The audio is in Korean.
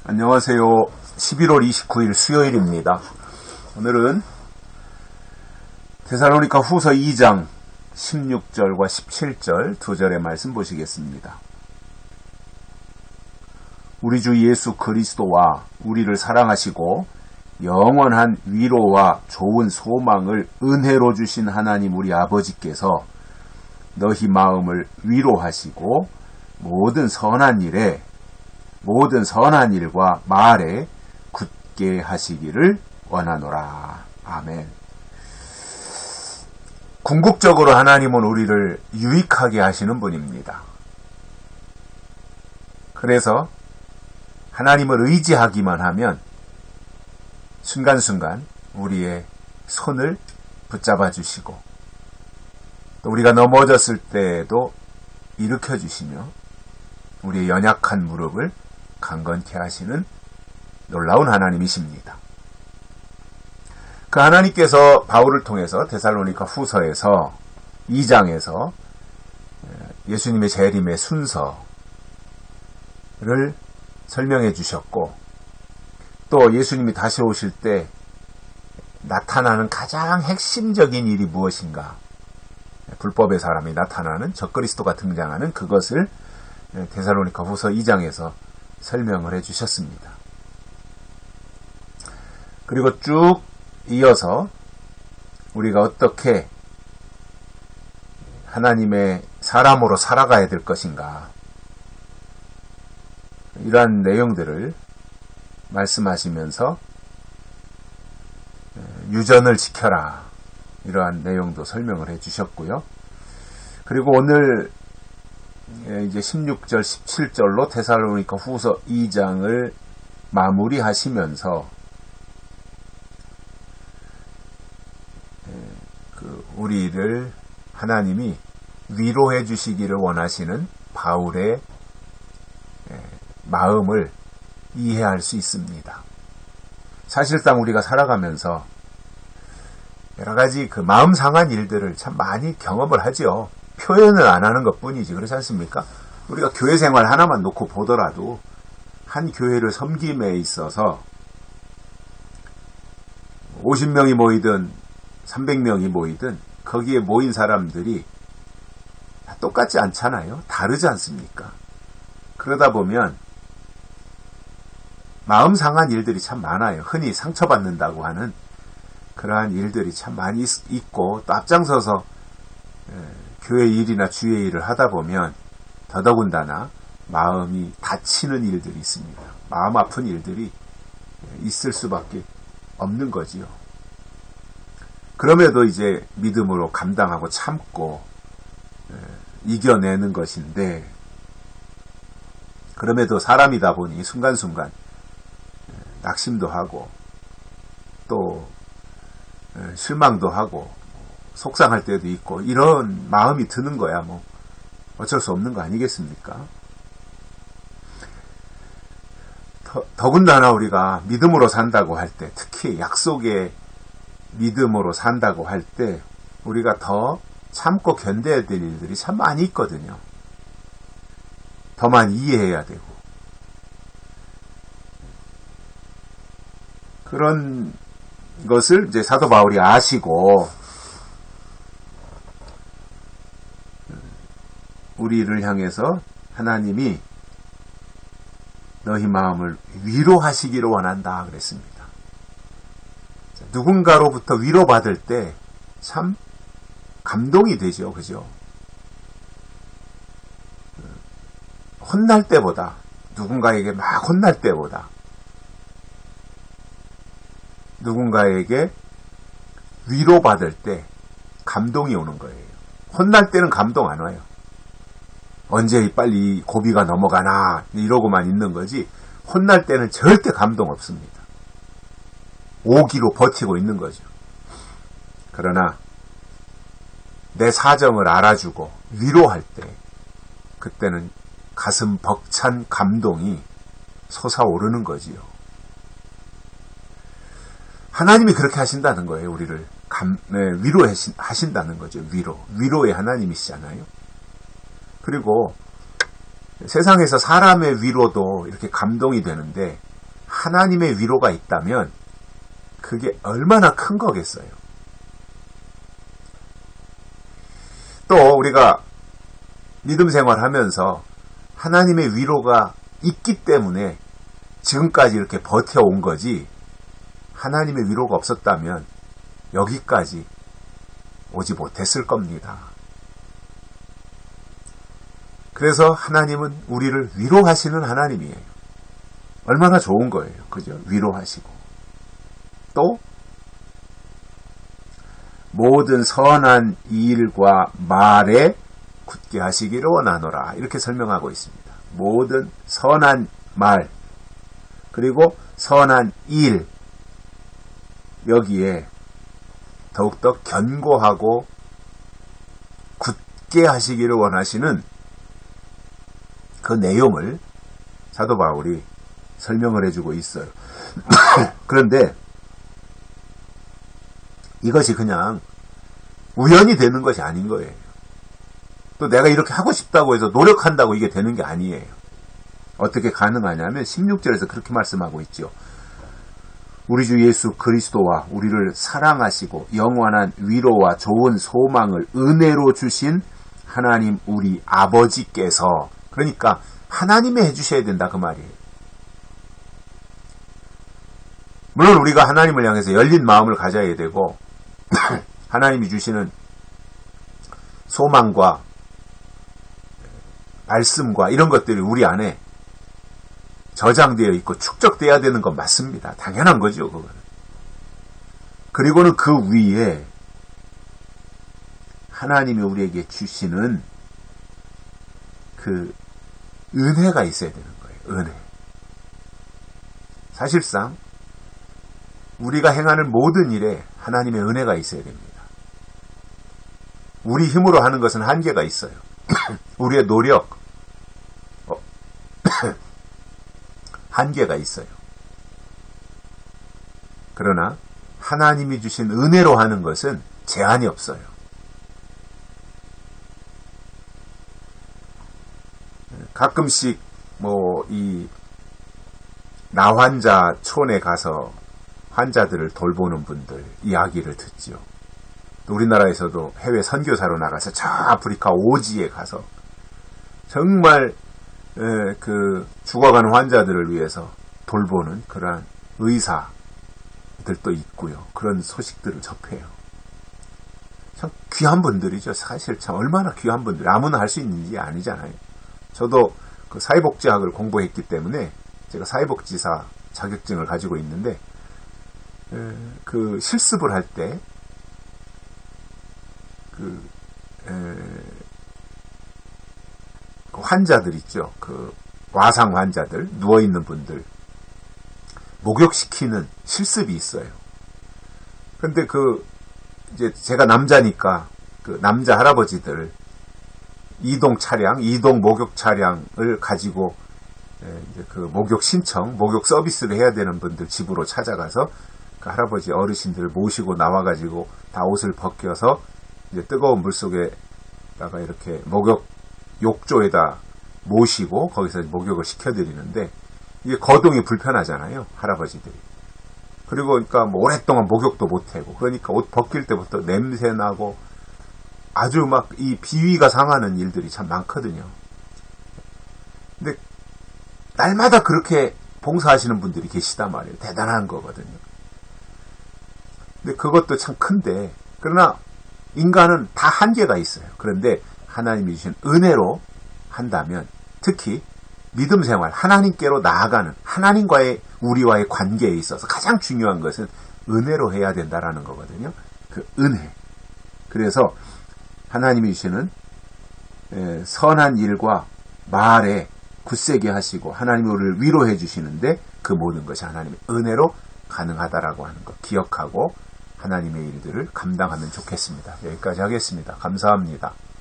안녕하세요. 11월 29일 수요일입니다. 오늘은 데살로니가 후서 2장 16절과 17절 두 절의 말씀 보시겠습니다. 우리 주 예수 그리스도와 우리를 사랑하시고 영원한 위로와 좋은 소망을 은혜로 주신 하나님 우리 아버지께서 너희 마음을 위로하시고 모든 선한 일과 말에 굳게 하시기를 원하노라. 아멘. 궁극적으로 하나님은 우리를 유익하게 하시는 분입니다. 그래서 하나님을 의지하기만 하면 순간순간 우리의 손을 붙잡아 주시고 또 우리가 넘어졌을 때에도 일으켜 주시며 우리의 연약한 무릎을 강건케 하시는 놀라운 하나님이십니다. 그 하나님께서 바울을 통해서 데살로니가 후서에서 2장에서 예수님의 재림의 순서를 설명해 주셨고 또 예수님이 다시 오실 때 나타나는 가장 핵심적인 일이 무엇인가, 불법의 사람이 나타나는 적그리스도가 등장하는 그것을 데살로니가 후서 2장에서 설명을 해주셨습니다. 그리고 쭉 이어서 우리가 어떻게 하나님의 사람으로 살아가야 될 것인가, 이러한 내용들을 말씀하시면서 유전을 지켜라, 이러한 내용도 설명을 해주셨고요. 그리고 오늘 이제 16절, 17절로 데살로니가 후서 2장을 마무리하시면서 우리를 하나님이 위로해 주시기를 원하시는 바울의 마음을 이해할 수 있습니다. 사실상 우리가 살아가면서 여러 가지 그 마음 상한 일들을 참 많이 경험을 하죠. 표현을 안 하는 것 뿐이지. 그렇지 않습니까? 우리가 교회 생활 하나만 놓고 보더라도 한 교회를 섬김에 있어서 50명이 모이든 300명이 모이든 거기에 모인 사람들이 다 똑같지 않잖아요. 다르지 않습니까? 그러다 보면 마음 상한 일들이 참 많아요. 흔히 상처받는다고 하는 그러한 일들이 참 많이 있고, 또 앞장서서 교회 일이나 주의 일을 하다 보면 더더군다나 마음이 다치는 일들이 있습니다. 마음 아픈 일들이 있을 수밖에 없는 거지요. 그럼에도 이제 믿음으로 감당하고 참고 이겨내는 것인데, 그럼에도 사람이다 보니 순간순간 낙심도 하고 또 실망도 하고 속상할 때도 있고, 이런 마음이 드는 거야 뭐 어쩔 수 없는 거 아니겠습니까? 더군다나 우리가 믿음으로 산다고 할 때, 특히 약속의 믿음으로 산다고 할 때 우리가 더 참고 견뎌야 될 일들이 참 많이 있거든요. 더 많이 이해해야 되고, 그런 것을 이제 사도 바울이 아시고 우리를 향해서 하나님이 너희 마음을 위로하시기를 원한다 그랬습니다. 누군가로부터 위로받을 때 참 감동이 되죠. 그죠? 혼날 때보다, 누군가에게 막 혼날 때보다 누군가에게 위로받을 때 감동이 오는 거예요. 혼날 때는 감동 안 와요. 언제 빨리 고비가 넘어가나 이러고만 있는 거지, 혼날 때는 절대 감동 없습니다. 오기로 버티고 있는 거죠. 그러나 내 사정을 알아주고 위로할 때, 그때는 가슴 벅찬 감동이 솟아오르는 거지요. 하나님이 그렇게 하신다는 거예요. 우리를 위로하신다는 거죠. 위로의 하나님이시잖아요. 그리고 세상에서 사람의 위로도 이렇게 감동이 되는데 하나님의 위로가 있다면 그게 얼마나 큰 거겠어요. 또 우리가 믿음 생활하면서 하나님의 위로가 있기 때문에 지금까지 이렇게 버텨온 거지, 하나님의 위로가 없었다면 여기까지 오지 못했을 겁니다. 그래서 하나님은 우리를 위로하시는 하나님이에요. 얼마나 좋은 거예요. 그죠? 위로하시고. 또 모든 선한 일과 말에 굳게 하시기를 원하노라. 이렇게 설명하고 있습니다. 모든 선한 말, 그리고 선한 일, 여기에 더욱더 견고하고 굳게 하시기를 원하시는 그 내용을 사도 바울이 설명을 해주고 있어요. 그런데 이것이 그냥 우연히 되는 것이 아닌 거예요. 또 내가 이렇게 하고 싶다고 해서 노력한다고 이게 되는 게 아니에요. 어떻게 가능하냐면 16절에서 그렇게 말씀하고 있죠. 우리 주 예수 그리스도와 우리를 사랑하시고 영원한 위로와 좋은 소망을 은혜로 주신 하나님 우리 아버지께서, 그러니까 하나님이 해주셔야 된다 그 말이에요. 물론 우리가 하나님을 향해서 열린 마음을 가져야 되고 하나님이 주시는 소망과 말씀과 이런 것들이 우리 안에 저장되어 있고 축적되어야 되는 건 맞습니다. 당연한 거죠, 그거는. 그리고는 그 위에 하나님이 우리에게 주시는 그 은혜가 있어야 되는 거예요. 은혜. 사실상 우리가 행하는 모든 일에 하나님의 은혜가 있어야 됩니다. 우리 힘으로 하는 것은 한계가 있어요. 우리의 노력, 한계가 있어요. 그러나 하나님이 주신 은혜로 하는 것은 제한이 없어요. 가끔씩 이 나환자촌에 가서 환자들을 돌보는 분들 이야기를 듣죠. 또 우리나라에서도 해외 선교사로 나가서 저 아프리카 오지에 가서 정말 그 죽어가는 환자들을 위해서 돌보는 그러한 의사들도 있고요. 그런 소식들을 접해요. 참 귀한 분들이죠. 사실 참 얼마나 귀한 분들. 아무나 할 수 있는 일이 아니잖아요. 저도 그 사회복지학을 공부했기 때문에 제가 사회복지사 자격증을 가지고 있는데 그 실습을 할 때 그 환자들 있죠. 그 와상 환자들, 누워있는 분들 목욕시키는 실습이 있어요. 근데 이제 제가 남자니까 그 남자 할아버지들 이동 목욕 차량을 가지고 이제 그 목욕 신청, 목욕 서비스를 해야 되는 분들 집으로 찾아가서 그 할아버지 어르신들을 모시고 나와가지고 다 옷을 벗겨서 이제 뜨거운 물 속에다가 이렇게 목욕 욕조에다 모시고 거기서 목욕을 시켜드리는데 이게 거동이 불편하잖아요, 할아버지들이. 그리고 그러니까 오랫동안 목욕도 못하고 그러니까 옷 벗길 때부터 냄새 나고 아주 막 이 비위가 상하는 일들이 참 많거든요. 근데 날마다 그렇게 봉사하시는 분들이 계시단 말이에요. 대단한 거거든요. 근데 그것도 참 큰데, 그러나 인간은 다 한계가 있어요. 그런데 하나님이 주신 은혜로 한다면, 특히 믿음 생활, 하나님께로 나아가는 하나님과의 우리와의 관계에 있어서 가장 중요한 것은 은혜로 해야 된다라는 거거든요. 그 은혜. 그래서 하나님이 주시는 선한 일과 말에 굳세게 하시고 하나님이 우리를 위로해 주시는데 그 모든 것이 하나님의 은혜로 가능하다라고 하는 것 기억하고 하나님의 일들을 감당하면 좋겠습니다. 여기까지 하겠습니다. 감사합니다.